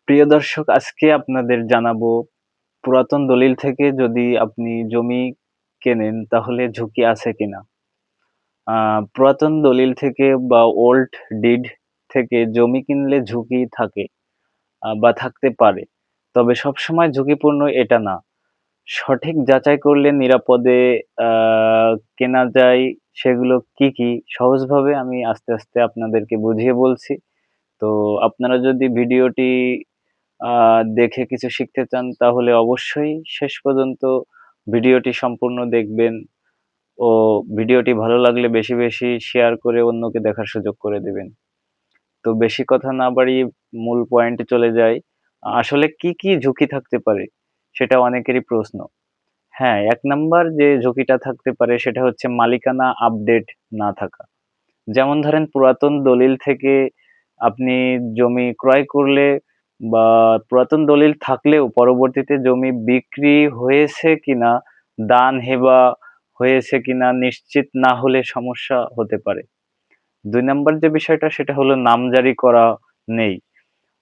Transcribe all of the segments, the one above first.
প্রিয় দর্শক, আজকে আপনাদের জানাবো পুরাতন দলিল থেকে যদি আপনি জমি কেনেন তাহলে ঝুঁকি আছে কিনা। পুরাতন দলিল থেকে বা ওল্ড ডিড থেকে জমি কিনলে ঝুঁকি থাকে বা থাকতে পারে। তবে সবসময় ঝুঁকিপূর্ণ এটা না। সঠিক যাচাই করলে নিরাপদে আ কেনা যায়। সেগুলো কি, কি? সহজভাবে আমি আস্তে, আস্তে আপনাদেরকে বুঝিয়ে বলছি। তো আপনারা যদি ভিডিওটি আ দেখে কিছু শিখতে চান তাহলে অবশ্যই শেষ পর্যন্ত ভিডিওটি সম্পূর্ণ দেখবেন ও ভিডিওটি ভালো লাগলে বেশি, বেশি শেয়ার করে অন্যকে দেখার সুযোগ করে দিবেন। তো বেশি কথা না বাড়িয়ে মূল পয়েন্টে চলে যাই। আসলে কি, কি ঝুঁকি থাকতে পারে? সেটা অনেকেরই প্রশ্ন। হ্যাঁ, ১ নাম্বার যে ঝুঁকিটা থাকতে পারে সেটা হচ্ছে মালিকানা আপডেট না থাকা। যেমন ধরেন পুরাতন দলিল থেকে আপনি জমি ক্রয় করলে বা পুরাতন দলিল থাকলেও পরবর্তীতে জমি বিক্রি হয়েছে কিনা, দান হেবা হয়েছে কিনা নিশ্চিত না হলে সমস্যা হতে পারে। ২ নাম্বার যে বিষয়টা সেটা হলো নামজারি করা নেই।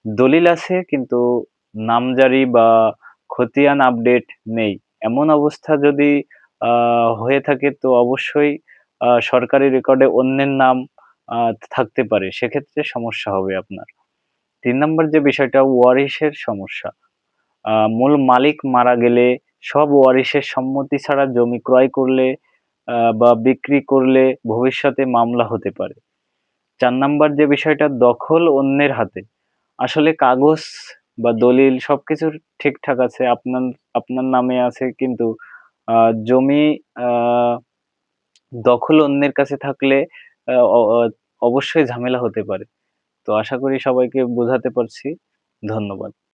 দলিল আছে কিন্তু নামজারি বা খতিয়ান আপডেট নেই। এমন অবস্থা যদি আ হয়ে থাকে তো অবশ্যই সরকারি রেকর্ডে অন্যের নাম আ থাকতে পারে। সেক্ষেত্রে সমস্যা হবে আপনার। ৩ নাম্বার যে বিষয়টা ওয়ারিশের সমস্যা। মূল মালিক মারা গেলে সব ওয়ারিশের সম্মতি ছাড়া জমি ক্রয় করলে বা বিক্রি করলে ভবিষ্যতে মামলা হতে পারে। ৪ নাম্বার যে বিষয়টা দখল অন্যের হাতে। আসলে কাগজ বা দলিল সবকিছু ঠিকঠাক আছে। আপনার আপনার নামে আছে কিন্তু আ জমি আ দখল অন্যের কাছে থাকলে আ অ অ অবশ্যই ঝামেলা হতে পারে। তো আশা করি সবাইকে বোঝাতে পারছি। ধন্যবাদ।